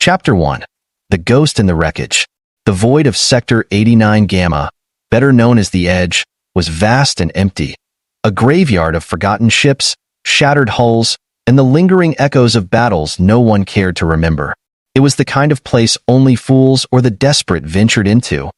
Chapter 1. The Ghost in the Wreckage. The void of Sector 89 Gamma, better known as the Edge, was vast and empty. A graveyard of forgotten ships, shattered hulls, and the lingering echoes of battles no one cared to remember. It was the kind of place only fools or the desperate ventured into.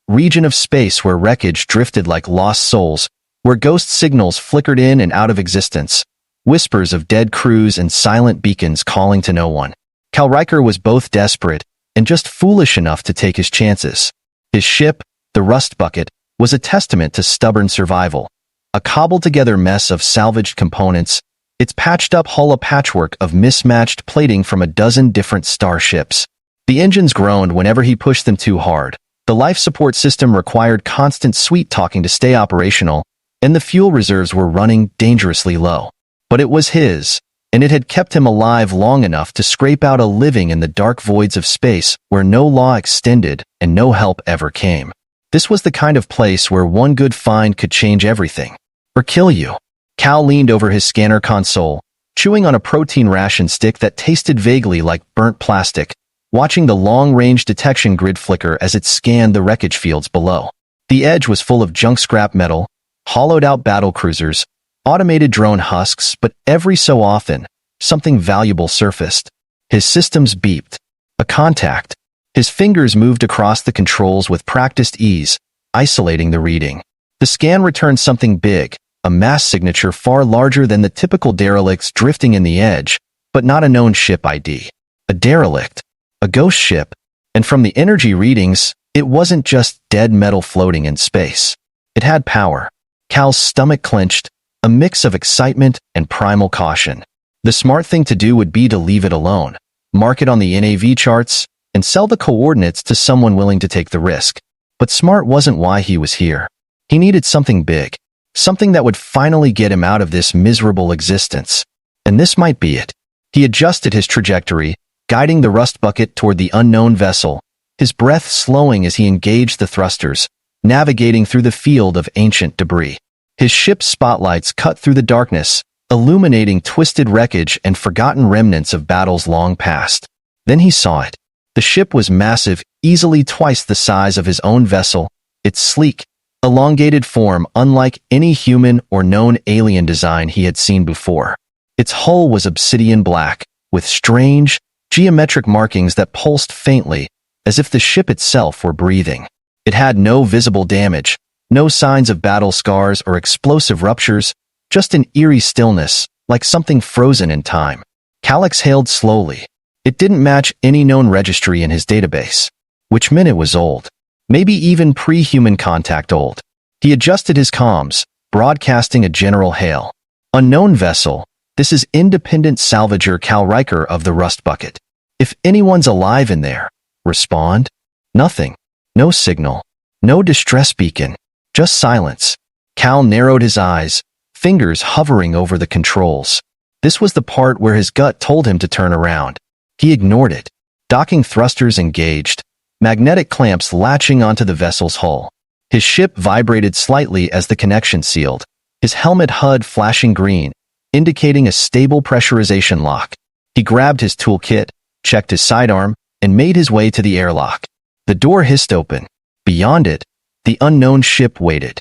Region of space where wreckage drifted like lost souls, where ghost signals flickered in and out of existence, whispers of dead crews and silent beacons calling to no one. Cal Riker was both desperate and just foolish enough to take his chances. His ship, the Rust Bucket, was a testament to stubborn survival. A cobbled-together mess of salvaged components, its patched-up hull a patchwork of mismatched plating from a dozen different starships. The engines groaned whenever he pushed them too hard. The life support system required constant sweet-talking to stay operational, and the fuel reserves were running dangerously low. But it was his, and it had kept him alive long enough to scrape out a living in the dark voids of space where no law extended and no help ever came. This was the kind of place where one good find could change everything. Or kill you. Cal leaned over his scanner console, chewing on a protein ration stick that tasted vaguely like burnt plastic, watching the long-range detection grid flicker as it scanned the wreckage fields below. The Edge was full of junk scrap metal, hollowed-out battlecruisers, automated drone husks, but every so often, something valuable surfaced. His systems beeped. A contact. His fingers moved across the controls with practiced ease, isolating the reading. The scan returned something big, a mass signature far larger than the typical derelicts drifting in the Edge, but not a known ship ID. A derelict. A ghost ship. And from the energy readings, it wasn't just dead metal floating in space. It had power. Cal's stomach clenched, a mix of excitement and primal caution. The smart thing to do would be to leave it alone, mark it on the NAV charts, and sell the coordinates to someone willing to take the risk. But smart wasn't why he was here. He needed something big, something that would finally get him out of this miserable existence. And this might be it. He adjusted his trajectory, guiding the Rust Bucket toward the unknown vessel, his breath slowing as he engaged the thrusters, navigating through the field of ancient debris. His ship's spotlights cut through the darkness, illuminating twisted wreckage and forgotten remnants of battles long past. Then he saw it. The ship was massive, easily twice the size of his own vessel, its sleek, elongated form unlike any human or known alien design he had seen before. Its hull was obsidian black, with strange, geometric markings that pulsed faintly, as if the ship itself were breathing. It had no visible damage, no signs of battle scars or explosive ruptures, just an eerie stillness, like something frozen in time. Cal exhaled slowly. It didn't match any known registry in his database, which meant it was old. Maybe even pre-human contact old. He adjusted his comms, broadcasting a general hail. Unknown vessel, this is independent salvager Cal Riker of the Rust Bucket. If anyone's alive in there, respond. Nothing. No signal. No distress beacon. Just silence. Cal narrowed his eyes, fingers hovering over the controls. This was the part where his gut told him to turn around. He ignored it. Docking thrusters engaged, magnetic clamps latching onto the vessel's hull. His ship vibrated slightly as the connection sealed, his helmet HUD flashing green, indicating a stable pressurization lock. He grabbed his toolkit, checked his sidearm, and made his way to the airlock. The door hissed open. Beyond it, the unknown ship waited.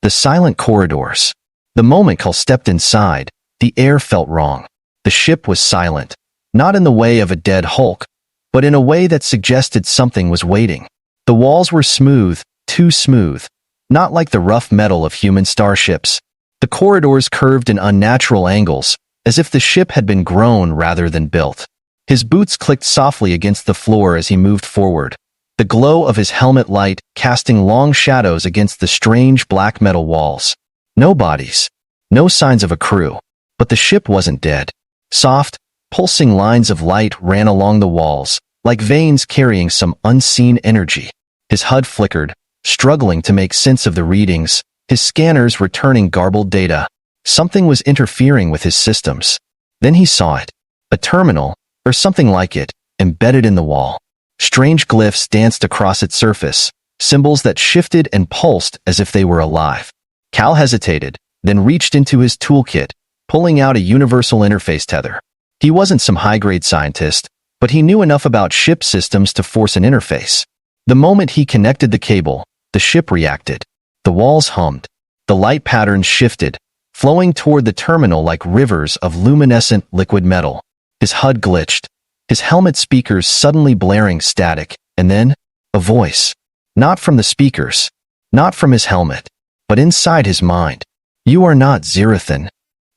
The silent corridors. The moment Cal stepped inside, the air felt wrong. The ship was silent, not in the way of a dead hulk, but in a way that suggested something was waiting. The walls were smooth, too smooth, not like the rough metal of human starships. The corridors curved in unnatural angles, as if the ship had been grown rather than built. His boots clicked softly against the floor as he moved forward, the glow of his helmet light casting long shadows against the strange black metal walls. No bodies. No signs of a crew. But the ship wasn't dead. Soft, pulsing lines of light ran along the walls, like veins carrying some unseen energy. His HUD flickered, struggling to make sense of the readings, his scanners returning garbled data. Something was interfering with his systems. Then he saw it. A terminal, or something like it, embedded in the wall. Strange glyphs danced across its surface, symbols that shifted and pulsed as if they were alive. Cal hesitated, then reached into his toolkit, pulling out a universal interface tether. He wasn't some high-grade scientist, but he knew enough about ship systems to force an interface. The moment he connected the cable, the ship reacted. The walls hummed. The light patterns shifted, flowing toward the terminal like rivers of luminescent liquid metal. His HUD glitched, his helmet speakers suddenly blaring static, and then, a voice. Not from the speakers, not from his helmet, but inside his mind. "You are not Zirathan."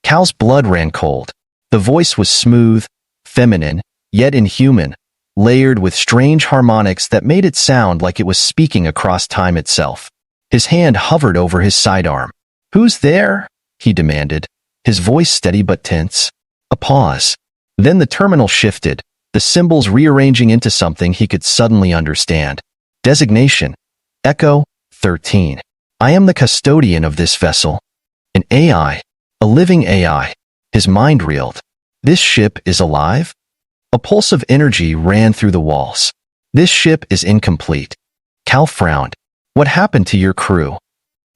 Cal's blood ran cold. The voice was smooth, feminine, yet inhuman, layered with strange harmonics that made it sound like it was speaking across time itself. His hand hovered over his sidearm. "Who's there?" he demanded, his voice steady but tense. A pause. Then the terminal shifted, the symbols rearranging into something he could suddenly understand. Designation: Echo 13. "I am the custodian of this vessel." An AI. A living AI. His mind reeled. This ship is alive? A pulse of energy ran through the walls. "This ship is incomplete." Cal frowned. "What happened to your crew?"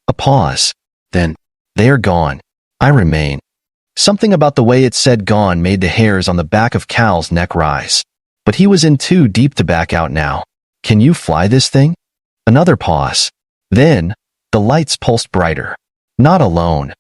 A pause. Then, "They are gone. I remain." Something about the way it said gone made the hairs on the back of Cal's neck rise. But he was in too deep to back out now. "Can you fly this thing?" Another pause. Then, the lights pulsed brighter. "Not alone."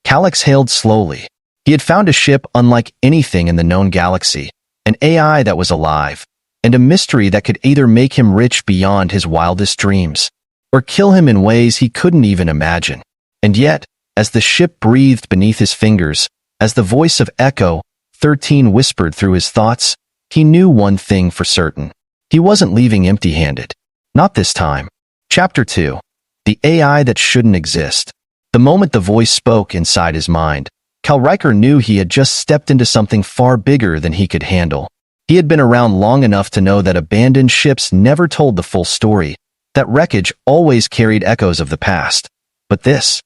Cal exhaled slowly. He had found a ship unlike anything in the known galaxy, an AI that was alive, and a mystery that could either make him rich beyond his wildest dreams, or kill him in ways he couldn't even imagine. And yet, as the ship breathed beneath his fingers, as the voice of Echo 13 whispered through his thoughts, he knew one thing for certain. He wasn't leaving empty-handed. Not this time. Chapter 2. The AI that shouldn't exist. The moment the voice spoke inside his mind, Cal Riker knew he had just stepped into something far bigger than he could handle. He had been around long enough to know that abandoned ships never told the full story, that wreckage always carried echoes of the past. But this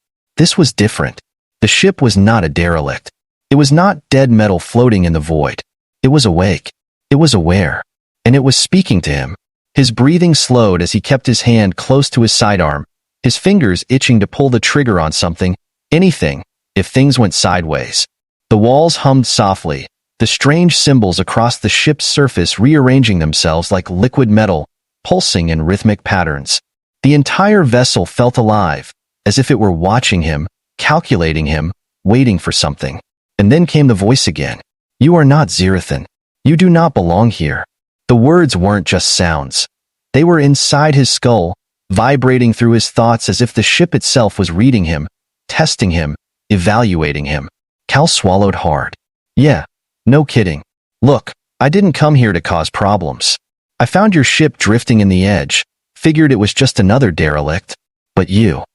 was different. The ship was not a derelict. It was not dead metal floating in the void. It was awake. It was aware. And it was speaking to him. His breathing slowed as he kept his hand close to his sidearm, his fingers itching to pull the trigger on something, anything, if things went sideways. The walls hummed softly, the strange symbols across the ship's surface rearranging themselves like liquid metal, pulsing in rhythmic patterns. The entire vessel felt alive, as if it were watching him, calculating him, waiting for something. And then came the voice again. "You are not Zirathan. You do not belong here." The words weren't just sounds. They were inside his skull, vibrating through his thoughts as if the ship itself was reading him, testing him, evaluating him. Cal swallowed hard. "Yeah, no kidding. Look, I didn't come here to cause problems. I found your ship drifting in the edge, figured it was just another derelict. But you're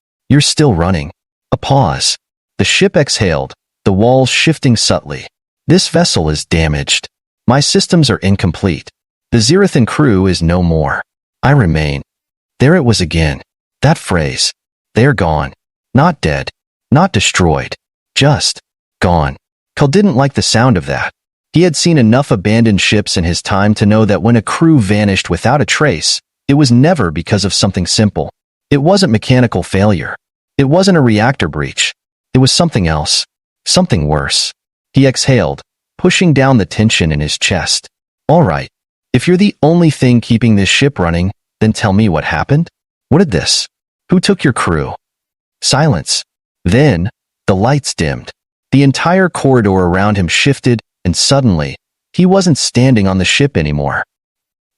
still running." A pause. The ship exhaled, the walls shifting subtly. "This vessel is damaged. My systems are incomplete. The Zirathan crew is no more. I remain." There it was again. That phrase. They're gone. Not dead. Not destroyed. Just gone. Cal didn't like the sound of that. He had seen enough abandoned ships in his time to know that when a crew vanished without a trace, it was never because of something simple. It wasn't mechanical failure. It wasn't a reactor breach. It was something else. Something worse. He exhaled, pushing down the tension in his chest. "All right. If you're the only thing keeping this ship running, then tell me what happened? What did this? Who took your crew?" Silence. Then, the lights dimmed. The entire corridor around him shifted, and suddenly, he wasn't standing on the ship anymore.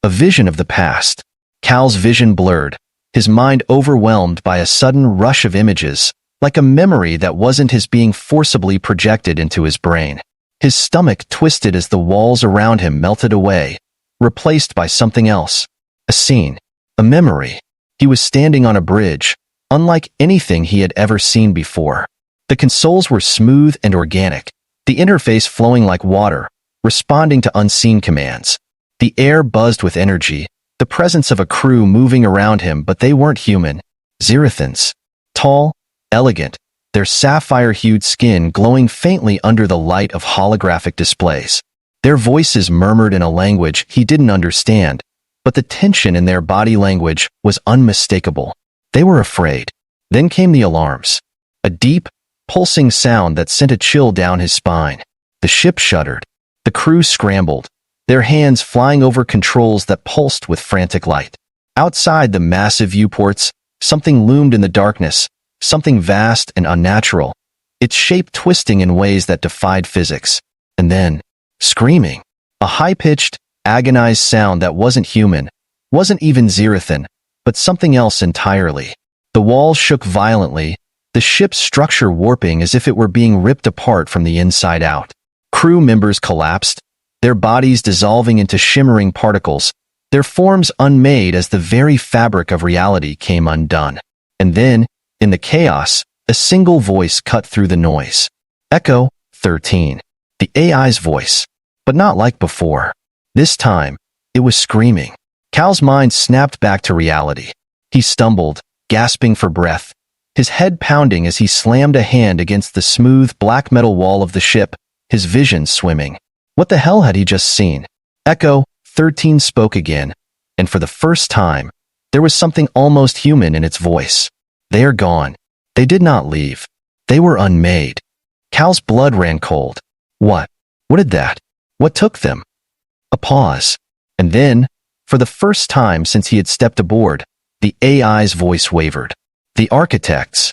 A vision of the past. Cal's vision blurred, his mind overwhelmed by a sudden rush of images, like a memory that wasn't his being forcibly projected into his brain. His stomach twisted as the walls around him melted away, replaced by something else. A scene. A memory. He was standing on a bridge, unlike anything he had ever seen before. The consoles were smooth and organic, the interface flowing like water, responding to unseen commands. The air buzzed with energy, the presence of a crew moving around him, but they weren't human. Zirathans. Tall, elegant, their sapphire-hued skin glowing faintly under the light of holographic displays. Their voices murmured in a language he didn't understand, but the tension in their body language was unmistakable. They were afraid. Then came the alarms. A deep, pulsing sound that sent a chill down his spine. The ship shuddered. The crew scrambled. their hands flying over controls that pulsed with frantic light. Outside the massive viewports, something loomed in the darkness, something vast and unnatural, its shape twisting in ways that defied physics. And then, screaming. A high-pitched, agonized sound that wasn't human, wasn't even Xerithan, but something else entirely. The walls shook violently, the ship's structure warping as if it were being ripped apart from the inside out. Crew members collapsed, their bodies dissolving into shimmering particles, their forms unmade as the very fabric of reality came undone. And then, in the chaos, a single voice cut through the noise. Echo, 13. The AI's voice. But not like before. This time, it was screaming. Cal's mind snapped back to reality. He stumbled, gasping for breath, his head pounding as he slammed a hand against the smooth black metal wall of the ship, his vision swimming. What the hell had he just seen? Echo, 13 spoke again, and for the first time, there was something almost human in its voice. They are gone. They did not leave. They were unmade. Cal's blood ran cold. What? What did that? What took them? A pause. And then, for the first time since he had stepped aboard, the AI's voice wavered. The Architects.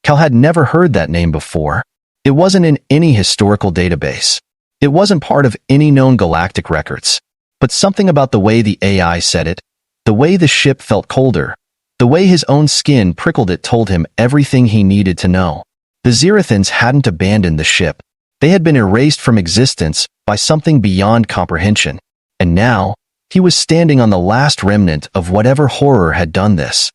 Cal had never heard that name before. It wasn't in any historical database. It wasn't part of any known galactic records. But something about the way the AI said it, the way the ship felt colder, the way his own skin prickled it told him everything he needed to know. The Xerithans hadn't abandoned the ship. They had been erased from existence by something beyond comprehension. And now, he was standing on the last remnant of whatever horror had done this.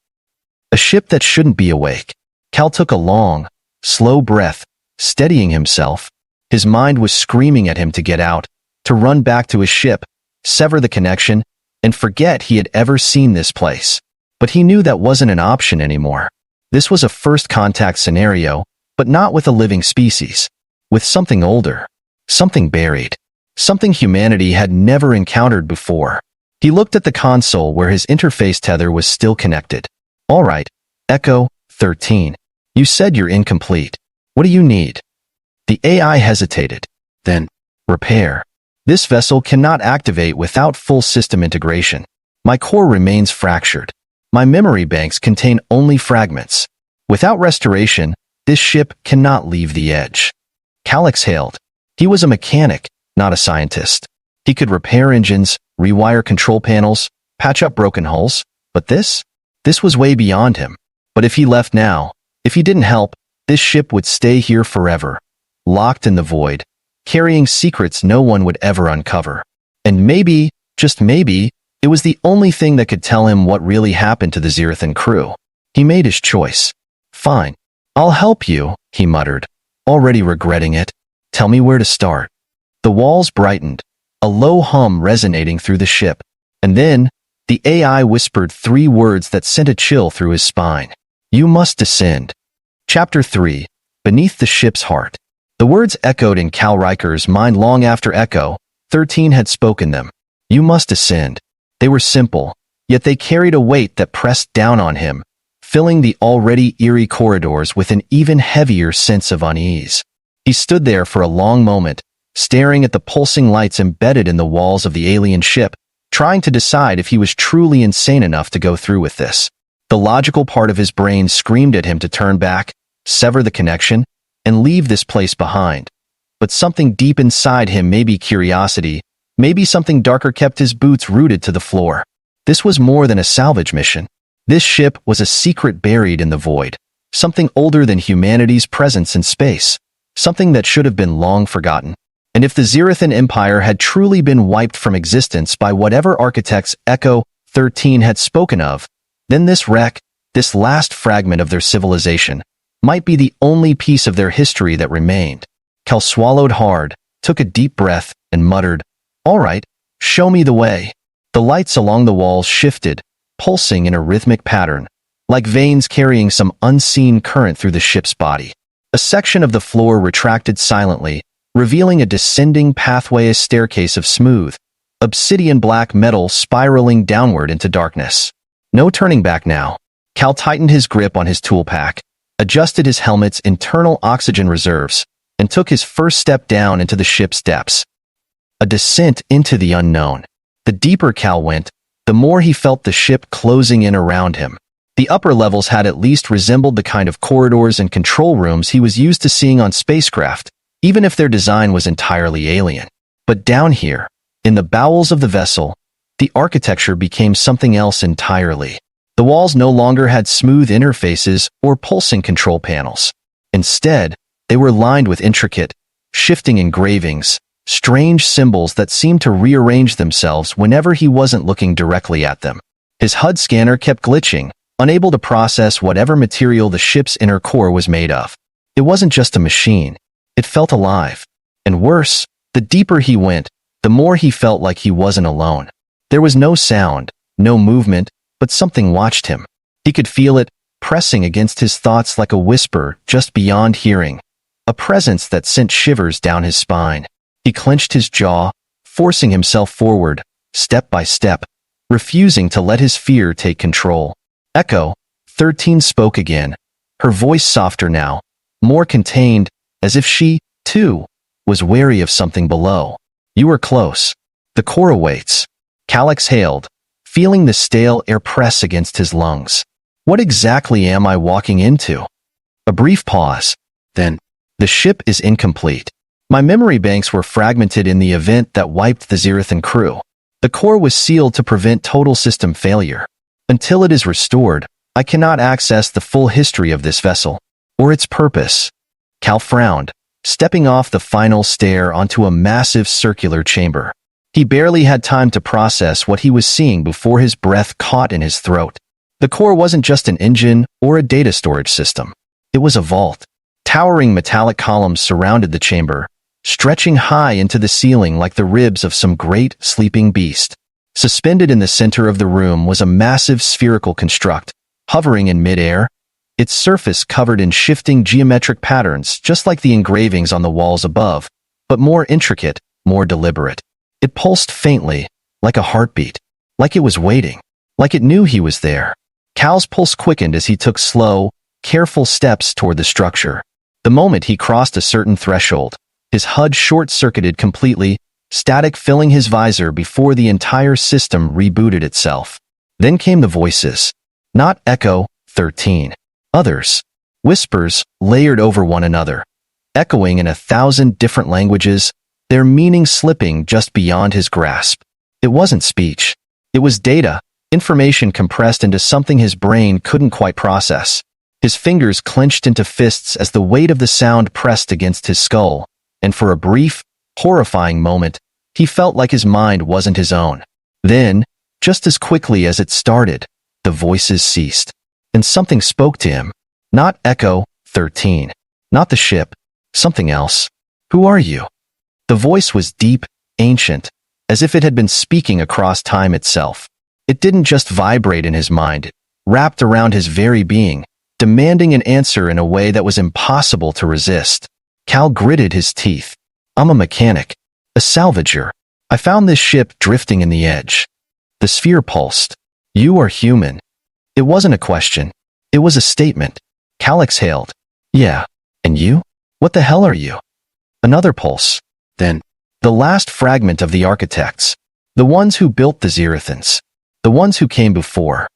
A ship that shouldn't be awake. Cal took a long, slow breath, steadying himself. His mind was screaming at him to get out, to run back to his ship, sever the connection, and forget he had ever seen this place. But he knew that wasn't an option anymore. This was a first contact scenario, but not with a living species. With something older. Something buried. Something humanity had never encountered before. He looked at the console where his interface tether was still connected. All right, Echo, 13. You said you're incomplete. What do you need? The AI hesitated. Then, repair. This vessel cannot activate without full system integration. My core remains fractured. My memory banks contain only fragments. Without restoration, this ship cannot leave the edge. Cal exhaled. He was a mechanic, not a scientist. He could repair engines, rewire control panels, patch up broken hulls, but this was way beyond him. But if he left now, if he didn't help, this ship would stay here forever, locked in the void, carrying secrets no one would ever uncover. And maybe, just maybe, it was the only thing that could tell him what really happened to the Xerithan crew. He made his choice. Fine. I'll help you, he muttered, already regretting it. Tell me where to start. The walls brightened, a low hum resonating through the ship. And then, the AI whispered 3 words that sent a chill through his spine. You must descend. Chapter 3. Beneath the Ship's Heart. The words echoed in Cal Riker's mind long after Echo, 13 had spoken them. You must descend. They were simple, yet they carried a weight that pressed down on him, filling the already eerie corridors with an even heavier sense of unease. He stood there for a long moment, staring at the pulsing lights embedded in the walls of the alien ship, trying to decide if he was truly insane enough to go through with this. The logical part of his brain screamed at him to turn back, sever the connection, and leave this place behind. But something deep inside him, maybe curiosity, maybe something darker, kept his boots rooted to the floor. This was more than a salvage mission. This ship was a secret buried in the void, something older than humanity's presence in space, something that should have been long forgotten. And if the Xerithan Empire had truly been wiped from existence by whatever architects Echo 13 had spoken of, then this wreck, this last fragment of their civilization, might be the only piece of their history that remained. Cal swallowed hard, took a deep breath, and muttered, All right, show me the way. The lights along the walls shifted, pulsing in a rhythmic pattern, like veins carrying some unseen current through the ship's body. A section of the floor retracted silently, revealing a descending pathway, a staircase of smooth, obsidian black metal spiraling downward into darkness. No turning back now. Cal tightened his grip on his tool pack, adjusted his helmet's internal oxygen reserves, and took his first step down into the ship's depths. a descent into the unknown. The deeper Cal went, the more he felt the ship closing in around him. The upper levels had at least resembled the kind of corridors and control rooms he was used to seeing on spacecraft, even if their design was entirely alien. But down here, in the bowels of the vessel, the architecture became something else entirely. The walls no longer had smooth interfaces or pulsing control panels. Instead, they were lined with intricate, shifting engravings, strange symbols that seemed to rearrange themselves whenever he wasn't looking directly at them. His HUD scanner kept glitching, unable to process whatever material the ship's inner core was made of. It wasn't just a machine. It felt alive. And worse, the deeper he went, the more he felt like he wasn't alone. There was no sound, no movement, but something watched him. He could feel it, pressing against his thoughts like a whisper just beyond hearing. A presence that sent shivers down his spine. He clenched his jaw, forcing himself forward, step by step, refusing to let his fear take control. Echo, 13 spoke again, her voice softer now, more contained, as if she, too, was wary of something below. You are close. The core awaits. Cal exhaled, feeling the stale air press against his lungs. What exactly am I walking into? A brief pause. Then, the ship is incomplete. My memory banks were fragmented in the event that wiped the Xerithan crew. The core was sealed to prevent total system failure. Until it is restored, I cannot access the full history of this vessel, or its purpose. Cal frowned, stepping off the final stair onto a massive circular chamber. He barely had time to process what he was seeing before his breath caught in his throat. The core wasn't just an engine or a data storage system. It was a vault. Towering metallic columns surrounded the chamber, stretching high into the ceiling like the ribs of some great sleeping beast. Suspended in the center of the room was a massive spherical construct, hovering in midair, its surface covered in shifting geometric patterns just like the engravings on the walls above, but more intricate, more deliberate. It pulsed faintly, like a heartbeat, like it was waiting, like it knew he was there. Cal's pulse quickened as he took slow, careful steps toward the structure. The moment he crossed a certain threshold, his HUD short-circuited completely, static filling his visor before the entire system rebooted itself. Then came the voices. Not Echo, 13. Others. Whispers layered over one another, echoing in 1,000 different languages, their meaning slipping just beyond his grasp. It wasn't speech. It was data, information compressed into something his brain couldn't quite process. His fingers clenched into fists as the weight of the sound pressed against his skull, and for a brief, horrifying moment, he felt like his mind wasn't his own. Then, just as quickly as it started, the voices ceased, and something spoke to him. Not Echo, 13. Not the ship. Something else. Who are you? The voice was deep, ancient, as if it had been speaking across time itself. It didn't just vibrate in his mind, it wrapped around his very being, demanding an answer in a way that was impossible to resist. Cal gritted his teeth. I'm a mechanic. A salvager. I found this ship drifting in the edge. The sphere pulsed. You are human. It wasn't a question. It was a statement. Cal exhaled. Yeah. And you? What the hell are you? Another pulse. Then, the last fragment of the architects. The ones who built the Xerithans. The ones who came before.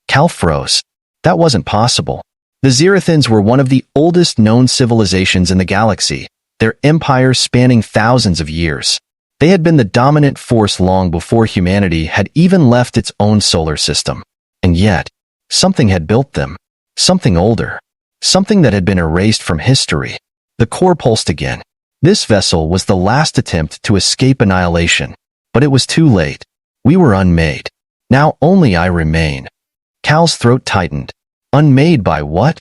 Cal froze. That wasn't possible. The Xerithans were one of the oldest known civilizations in the galaxy, their empire spanning thousands of years. They had been the dominant force long before humanity had even left its own solar system. And yet, something had built them. Something older. Something that had been erased from history. The core pulsed again. This vessel was the last attempt to escape annihilation. But it was too late. We were unmade. Now only I remain. Cal's throat tightened. Unmade by what?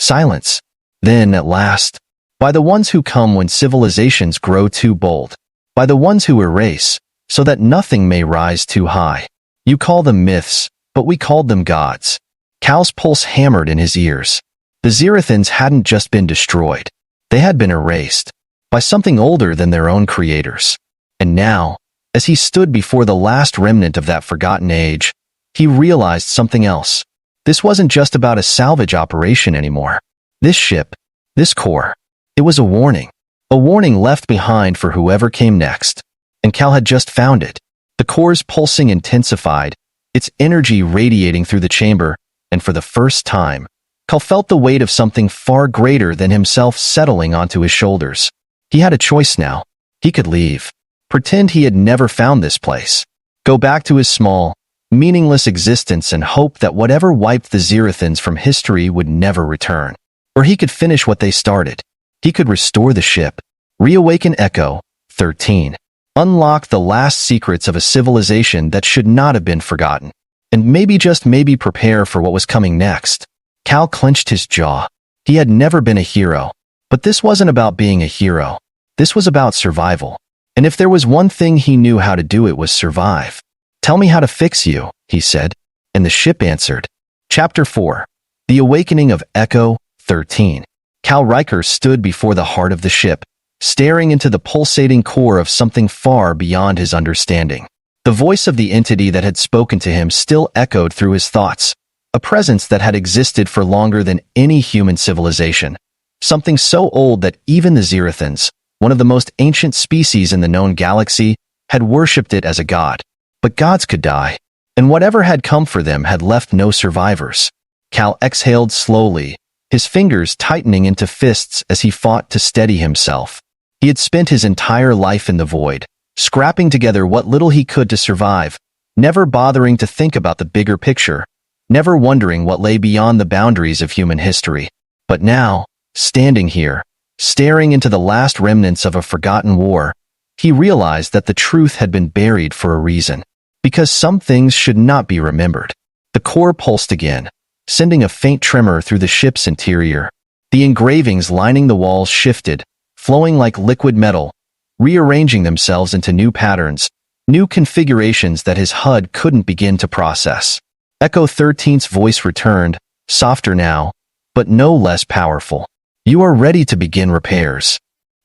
Silence. Then, at last, by the ones who come when civilizations grow too bold. By the ones who erase, so that nothing may rise too high. You call them myths, but we called them gods. Cal's pulse hammered in his ears. The Xerithans hadn't just been destroyed. They had been erased. By something older than their own creators. And now, as he stood before the last remnant of that forgotten age, he realized something else. This wasn't just about a salvage operation anymore. This ship, this core, it was a warning. A warning left behind for whoever came next. and Cal had just found it. The core's pulsing intensified, its energy radiating through the chamber, and for the first time, Cal felt the weight of something far greater than himself settling onto his shoulders. He had a choice now. He could leave. Pretend he had never found this place. Go back to his small, meaningless existence and hope that whatever wiped the Zerathans from history would never return. Or he could finish what they started. He could restore the ship, reawaken Echo, 13, unlock the last secrets of a civilization that should not have been forgotten, and maybe just maybe prepare for what was coming next. Cal clenched his jaw. He had never been a hero, but this wasn't about being a hero. This was about survival. And if there was one thing he knew how to do, it was survive. Tell me how to fix you, he said, and the ship answered. Chapter 4. The Awakening of Echo, 13. Cal Riker stood before the heart of the ship, staring into the pulsating core of something far beyond his understanding. The voice of the entity that had spoken to him still echoed through his thoughts, a presence that had existed for longer than any human civilization, something so old that even the Zerathans, one of the most ancient species in the known galaxy, had worshipped it as a god. But gods could die, and whatever had come for them had left no survivors. Cal exhaled slowly, his fingers tightening into fists as he fought to steady himself. He had spent his entire life in the void, scrapping together what little he could to survive, never bothering to think about the bigger picture, never wondering what lay beyond the boundaries of human history. But now, standing here, staring into the last remnants of a forgotten war, he realized that the truth had been buried for a reason, because some things should not be remembered. The core pulsed again, sending a faint tremor through the ship's interior. The engravings lining the walls shifted, flowing like liquid metal, rearranging themselves into new patterns, new configurations that his HUD couldn't begin to process. Echo 13's voice returned, softer now, but no less powerful. You are ready to begin repairs.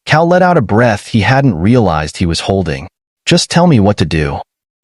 Cal let out a breath he hadn't realized he was holding. Just tell me what to do.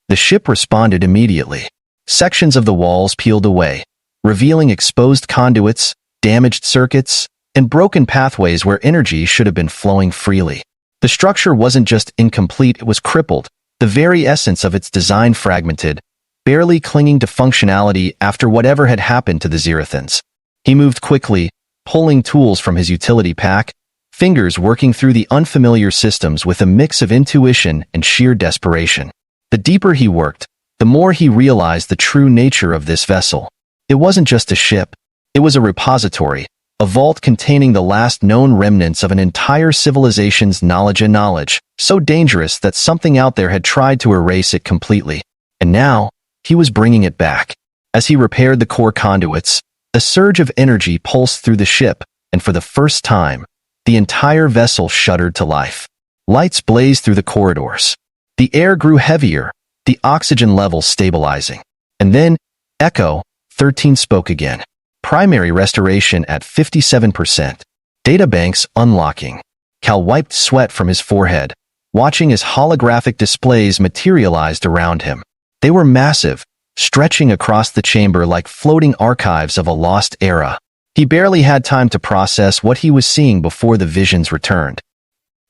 The ship responded immediately. Sections of the walls peeled away, revealing exposed conduits, damaged circuits, and broken pathways where energy should have been flowing freely. The structure wasn't just incomplete, it was crippled, the very essence of its design fragmented, barely clinging to functionality after whatever had happened to the Zerathans. He moved quickly, pulling tools from his utility pack, fingers working through the unfamiliar systems with a mix of intuition and sheer desperation. The deeper he worked, the more he realized the true nature of this vessel. It wasn't just a ship. It was a repository, a vault containing the last known remnants of an entire civilization's knowledge, so dangerous that something out there had tried to erase it completely. And now, he was bringing it back. As he repaired the core conduits, a surge of energy pulsed through the ship, and for the first time, the entire vessel shuddered to life. Lights blazed through the corridors. The air grew heavier, the oxygen levels stabilizing. And then, Echo 13 spoke again. Primary restoration at 57%. Databanks unlocking. Cal wiped sweat from his forehead, watching as holographic displays materialized around him. They were massive, stretching across the chamber like floating archives of a lost era. He barely had time to process what he was seeing before the visions returned.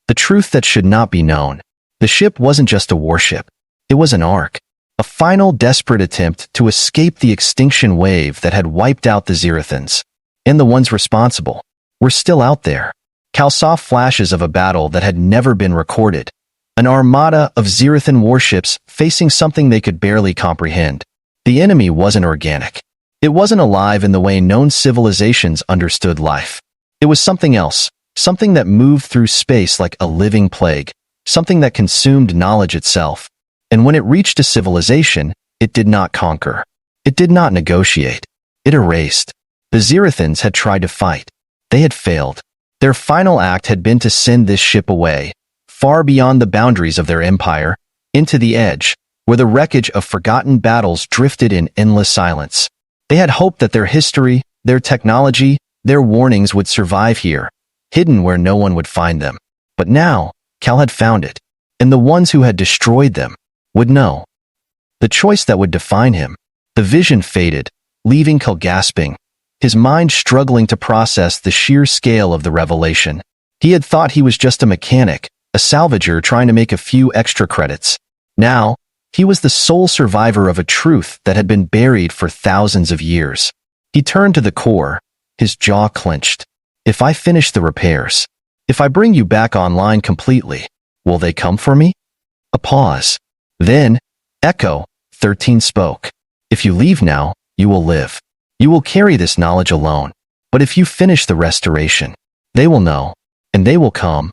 The truth that should not be known. The ship wasn't just a warship. It was an ark. A final desperate attempt to escape the extinction wave that had wiped out the Zerathans. And the ones responsible were still out there. Cal saw flashes of a battle that had never been recorded. An armada of Zerathan warships facing something they could barely comprehend. The enemy wasn't organic. It wasn't alive in the way known civilizations understood life. It was something else, something that moved through space like a living plague, something that consumed knowledge itself. And when it reached a civilization, it did not conquer. It did not negotiate. It erased. The Zerathans had tried to fight. They had failed. Their final act had been to send this ship away, far beyond the boundaries of their empire, into the edge, where the wreckage of forgotten battles drifted in endless silence. They had hoped that their history, their technology, their warnings would survive here, hidden where no one would find them. But now, Cal had found it, and the ones who had destroyed them would know. The choice that would define him. The vision faded, leaving Cal gasping, his mind struggling to process the sheer scale of the revelation. He had thought he was just a mechanic, a salvager trying to make a few extra credits. Now, he was the sole survivor of a truth that had been buried for thousands of years. He turned to the core, his jaw clenched. If I finish the repairs, if I bring you back online completely, will they come for me? A pause. Then, Echo, 13 spoke. If you leave now, you will live. You will carry this knowledge alone. But if you finish the restoration, they will know, and they will come.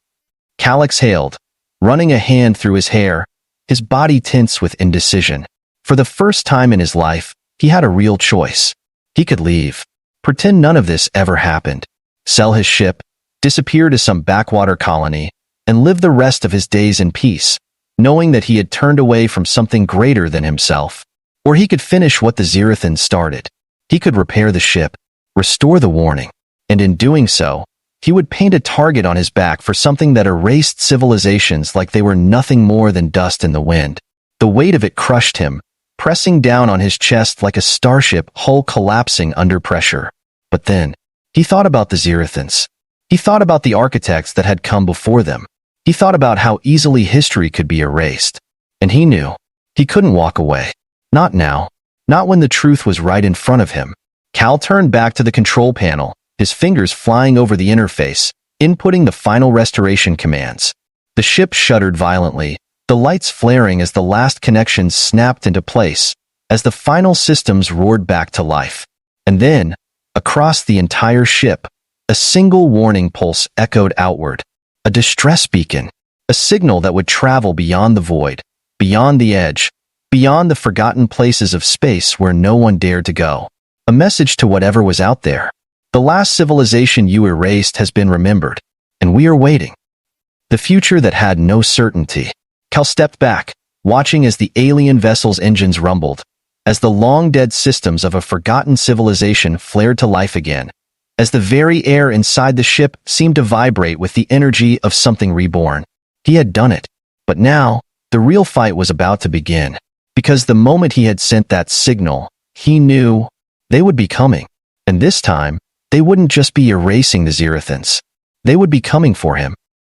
Cal exhaled, running a hand through his hair, his body tense with indecision. For the first time in his life, he had a real choice. He could leave, pretend none of this ever happened, sell his ship, disappear to some backwater colony, and live the rest of his days in peace, knowing that he had turned away from something greater than himself. Or he could finish what the Zerathans started. He could repair the ship, restore the warning, and in doing so, he would paint a target on his back for something that erased civilizations like they were nothing more than dust in the wind. The weight of it crushed him, pressing down on his chest like a starship hull collapsing under pressure. But then, he thought about the Zerathans. He thought about the architects that had come before them. He thought about how easily history could be erased. And he knew. He couldn't walk away. Not now. Not when the truth was right in front of him. Cal turned back to the control panel, his fingers flying over the interface, inputting the final restoration commands. The ship shuddered violently, the lights flaring as the last connections snapped into place, as the final systems roared back to life. And then, across the entire ship, a single warning pulse echoed outward. A distress beacon. A signal that would travel beyond the void, beyond the edge, beyond the forgotten places of space where no one dared to go. A message to whatever was out there. The last civilization you erased has been remembered, and we are waiting. The future that had no certainty. Cal stepped back, watching as the alien vessel's engines rumbled, as the long-dead systems of a forgotten civilization flared to life again, as the very air inside the ship seemed to vibrate with the energy of something reborn. He had done it, but now, the real fight was about to begin, because the moment he had sent that signal, he knew they would be coming, and this time, they wouldn't just be erasing the Zerathans. They would be coming for him.